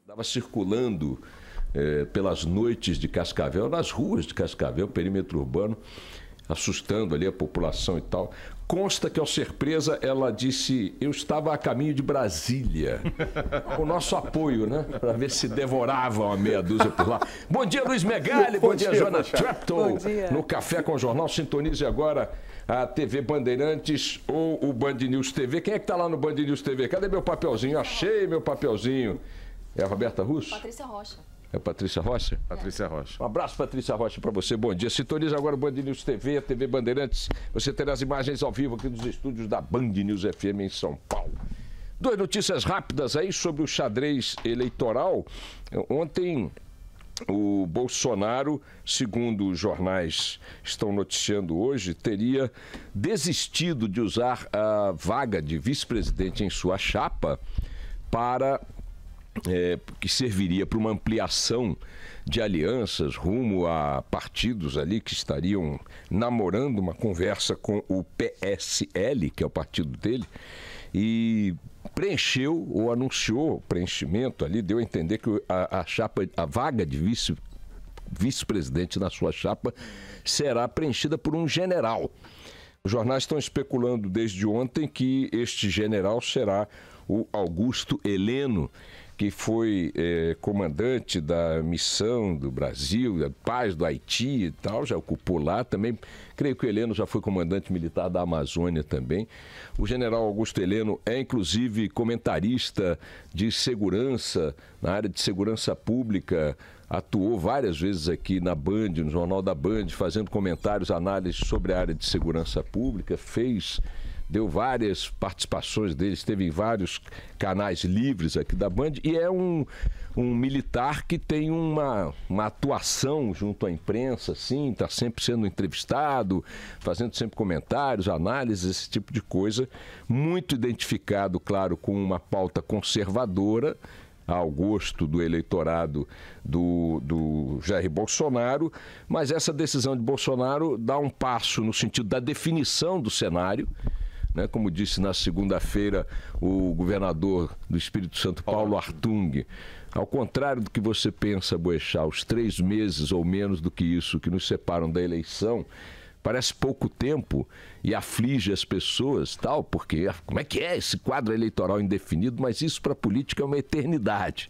Estava circulando pelas noites de Cascavel, nas ruas de Cascavel, perímetro urbano, assustando ali a população e tal. Consta que, ao ser presa, ela disse: eu estava a caminho de Brasília, com o nosso apoio, né? Para ver se devoravam a meia dúzia por lá. Bom dia, Luiz Megali, bom dia, Jonas Trapton, no Café com o Jornal. Sintonize agora a TV Bandeirantes ou o Band News TV. Quem é que está lá no Band News TV? Cadê meu papelzinho? Achei meu papelzinho. É a Roberta Russo? Patrícia Rocha. É Patrícia Rocha? Patrícia Rocha. Um abraço, Patrícia Rocha, para você. Bom dia. Sintoniza agora o Band News TV, a TV Bandeirantes. Você terá as imagens ao vivo aqui nos estúdios da Band News FM em São Paulo. Duas notícias rápidas aí sobre o xadrez eleitoral. Ontem, o Bolsonaro, segundo os jornais estão noticiando hoje, teria desistido de usar a vaga de vice-presidente em sua chapa para... que serviria para uma ampliação de alianças rumo a partidos ali que estariam namorando uma conversa com o PSL, que é o partido dele, e preencheu ou anunciou o preenchimento ali, deu a entender que a chapa, a vaga de vice-presidente na sua chapa será preenchida por um general. Os jornais estão especulando desde ontem que este general será o Augusto Heleno, que foi comandante da missão do Brasil, da paz do Haiti e tal, já ocupou lá também. Creio que o Heleno já foi comandante militar da Amazônia também. O general Augusto Heleno é, inclusive, comentarista de segurança, na área de segurança pública, atuou várias vezes aqui na Band, no Jornal da Band, fazendo comentários, análises sobre a área de segurança pública, deu várias participações dele, esteve em vários canais livres aqui da Band, e é um militar que tem uma atuação junto à imprensa, assim, está sempre sendo entrevistado, fazendo sempre comentários, análises, esse tipo de coisa, muito identificado, claro, com uma pauta conservadora, ao gosto do eleitorado do Jair Bolsonaro, mas essa decisão de Bolsonaro dá um passo no sentido da definição do cenário, né? Como disse na segunda-feira o governador do Espírito Santo, Paulo Artung, ao contrário do que você pensa, Boechat, os 3 meses ou menos do que isso que nos separam da eleição, parece pouco tempo e aflige as pessoas, tal, porque como é que é esse quadro eleitoral indefinido, mas isso para a política é uma eternidade.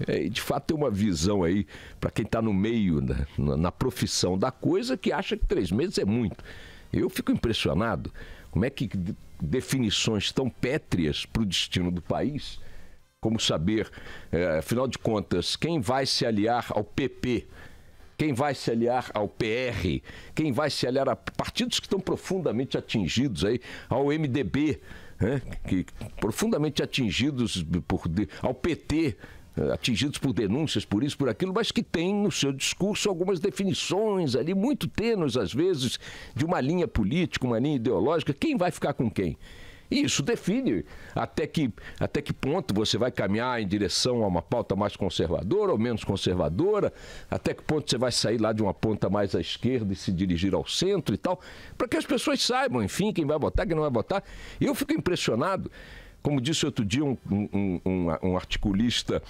E, de fato, tem uma visão aí, para quem está no meio, na profissão da coisa, que acha que 3 meses é muito. Eu fico impressionado. Como é que definições tão pétreas para o destino do país, como saber, afinal de contas, quem vai se aliar ao PP, quem vai se aliar ao PR, quem vai se aliar a partidos que estão profundamente atingidos aí, ao MDB, né, que profundamente atingidos ao PT, atingidos por denúncias, por isso, por aquilo, mas que tem no seu discurso algumas definições ali, muito tênues às vezes, de uma linha política, uma linha ideológica, quem vai ficar com quem? E isso define até que ponto você vai caminhar em direção a uma pauta mais conservadora ou menos conservadora, até que ponto você vai sair lá de uma ponta mais à esquerda e se dirigir ao centro e tal, para que as pessoas saibam, enfim, quem vai votar, quem não vai votar. E eu fico impressionado. Como disse outro dia um articulista,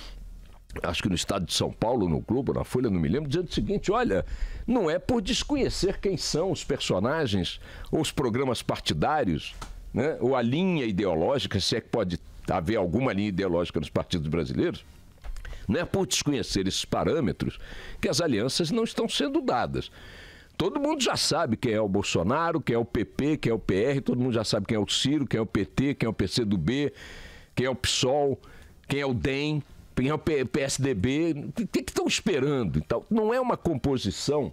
acho que no estado de São Paulo, no Globo, na Folha, não me lembro, dizendo o seguinte: olha, não é por desconhecer quem são os personagens ou os programas partidários, né, ou a linha ideológica, se é que pode haver alguma linha ideológica nos partidos brasileiros, não é por desconhecer esses parâmetros que as alianças não estão sendo dadas. Todo mundo já sabe quem é o Bolsonaro, quem é o PP, quem é o PR, todo mundo já sabe quem é o Ciro, quem é o PT, quem é o PCdoB, quem é o PSOL, quem é o DEM, quem é o PSDB. O que estão esperando? Então, não é uma composição,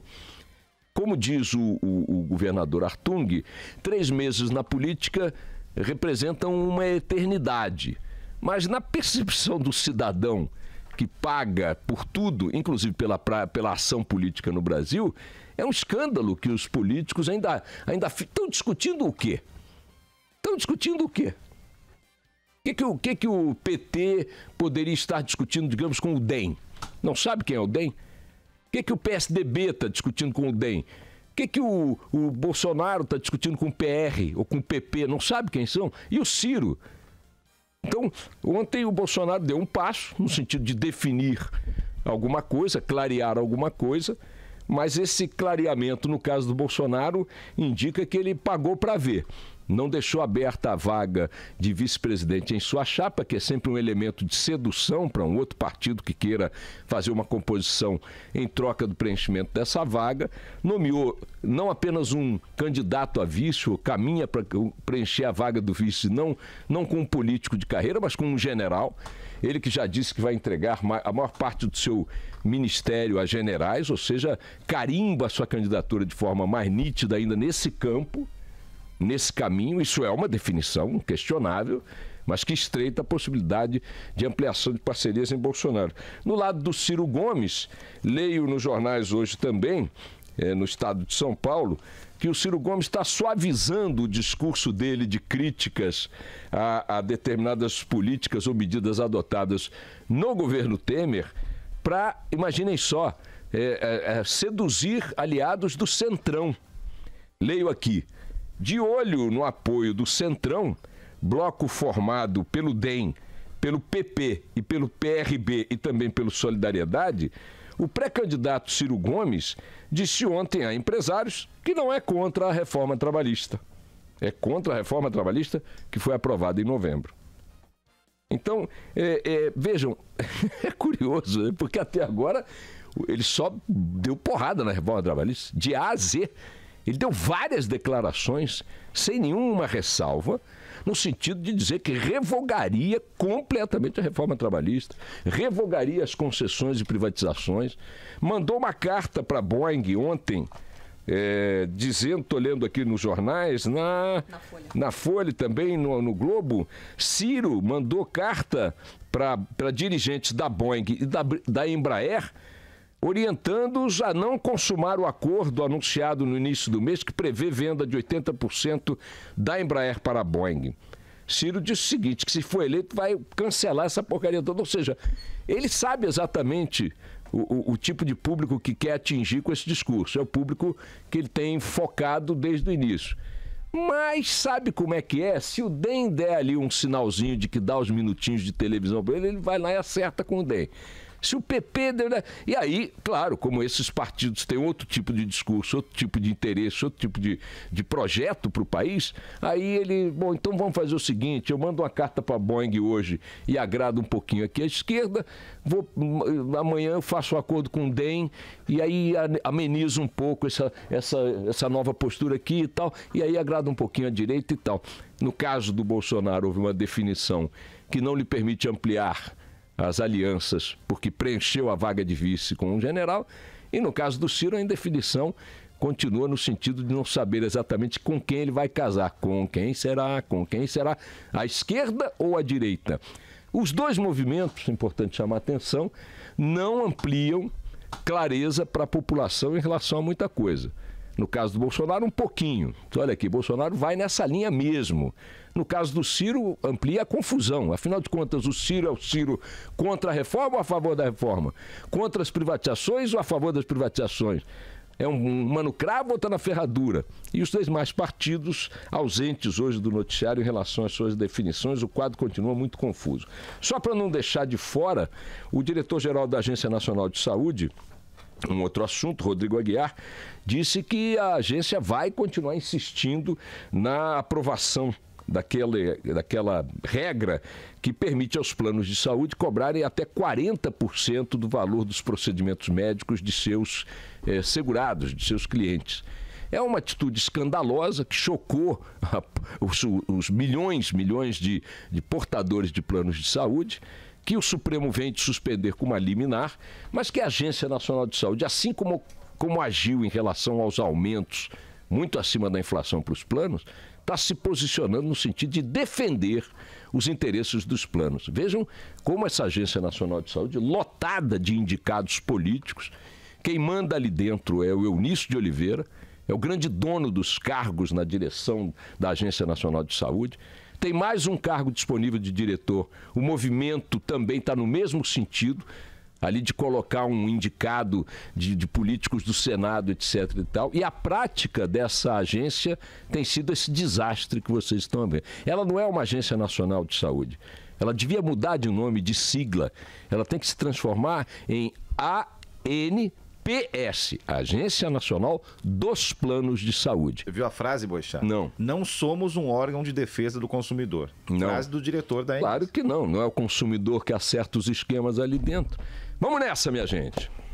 como diz o governador Artung, 3 meses na política representam uma eternidade. Mas na percepção do cidadão que paga por tudo, inclusive pela ação política no Brasil, é um escândalo que os políticos ainda estão discutindo o quê? Estão discutindo o quê? O que o PT poderia estar discutindo, digamos, com o DEM? Não sabe quem é o DEM? O que o PSDB está discutindo com o DEM? O que o Bolsonaro está discutindo com o PR ou com o PP? Não sabe quem são? E o Ciro? Então, ontem o Bolsonaro deu um passo no sentido de definir alguma coisa, clarear alguma coisa, mas esse clareamento, no caso do Bolsonaro, indica que ele pagou para ver. Não deixou aberta a vaga de vice-presidente em sua chapa, que é sempre um elemento de sedução para um outro partido que queira fazer uma composição em troca do preenchimento dessa vaga. Nomeou não apenas um candidato a vice, ou caminha para preencher a vaga do vice, não com um político de carreira, mas com um general. Ele que já disse que vai entregar a maior parte do seu ministério a generais, ou seja, carimba a sua candidatura de forma mais nítida ainda nesse campo, nesse caminho. Isso é uma definição questionável, mas que estreita a possibilidade de ampliação de parcerias em Bolsonaro. No lado do Ciro Gomes, leio nos jornais hoje também, no estado de São Paulo, que o Ciro Gomes está suavizando o discurso dele de críticas a determinadas políticas ou medidas adotadas no governo Temer para, imaginem só, seduzir aliados do Centrão. Leio aqui: de olho no apoio do Centrão, bloco formado pelo DEM, pelo PP e pelo PRB e também pelo Solidariedade, o pré-candidato Ciro Gomes disse ontem a empresários que não é contra a reforma trabalhista. É contra a reforma trabalhista que foi aprovada em novembro. Então, vejam, é curioso, né? Porque até agora ele só deu porrada na reforma trabalhista, de A a Z. Ele deu várias declarações, sem nenhuma ressalva, no sentido de dizer que revogaria completamente a reforma trabalhista, revogaria as concessões e privatizações. Mandou uma carta para a Boeing ontem, dizendo, estou lendo aqui nos jornais, na Folha também, no Globo, Ciro mandou carta para dirigentes da Boeing e da Embraer, orientando-os a não consumar o acordo anunciado no início do mês, que prevê venda de 80% da Embraer para a Boeing. Ciro disse o seguinte, que se for eleito vai cancelar essa porcaria toda. Ou seja, ele sabe exatamente o tipo de público que quer atingir com esse discurso. É o público que ele tem focado desde o início. Mas sabe como é que é? Se o DEM der ali um sinalzinho de que dá os minutinhos de televisão para ele, ele vai lá e acerta com o DEM. Se o PP... E aí, claro, como esses partidos têm outro tipo de discurso, outro tipo de interesse, outro tipo de projeto para o país, aí ele... Bom, então vamos fazer o seguinte, eu mando uma carta para a Boeing hoje e agrado um pouquinho aqui à esquerda, amanhã eu faço um acordo com o DEM e aí amenizo um pouco essa nova postura aqui e tal, e aí agrada um pouquinho à direita e tal. No caso do Bolsonaro, houve uma definição que não lhe permite ampliar as alianças, porque preencheu a vaga de vice com um general, e no caso do Ciro, a indefinição continua no sentido de não saber exatamente com quem ele vai casar, com quem será, a esquerda ou a direita. Os dois movimentos, importante chamar a atenção, não ampliam clareza para a população em relação a muita coisa. No caso do Bolsonaro, um pouquinho. Então, olha aqui, Bolsonaro vai nessa linha mesmo. No caso do Ciro, amplia a confusão. Afinal de contas, o Ciro é o Ciro contra a reforma ou a favor da reforma? Contra as privatizações ou a favor das privatizações? É um mano cravo ou está na ferradura? E os dois mais partidos ausentes hoje do noticiário em relação às suas definições, o quadro continua muito confuso. Só para não deixar de fora, o diretor-geral da Agência Nacional de Saúde, um outro assunto, Rodrigo Aguiar, disse que a agência vai continuar insistindo na aprovação daquela regra que permite aos planos de saúde cobrarem até 40% do valor dos procedimentos médicos de seus segurados, de seus clientes. É uma atitude escandalosa que chocou os milhões de portadores de planos de saúde, que o Supremo vem de suspender com uma liminar, mas que a Agência Nacional de Saúde, assim como agiu em relação aos aumentos muito acima da inflação para os planos, está se posicionando no sentido de defender os interesses dos planos. Vejam como essa Agência Nacional de Saúde, lotada de indicados políticos, quem manda ali dentro é o Eunício de Oliveira, é o grande dono dos cargos na direção da Agência Nacional de Saúde. Tem mais um cargo disponível de diretor. O movimento também está no mesmo sentido, ali de colocar um indicado de políticos do Senado, etc. e tal. E a prática dessa agência tem sido esse desastre que vocês estão vendo. Ela não é uma agência nacional de saúde. Ela devia mudar de nome, de sigla. Ela tem que se transformar em ANPS, Agência Nacional dos Planos de Saúde. Viu a frase, Boixá? Não. Não somos um órgão de defesa do consumidor. Não. Frase do diretor da ANS. Claro que não. Não é o consumidor que acerta os esquemas ali dentro. Vamos nessa, minha gente.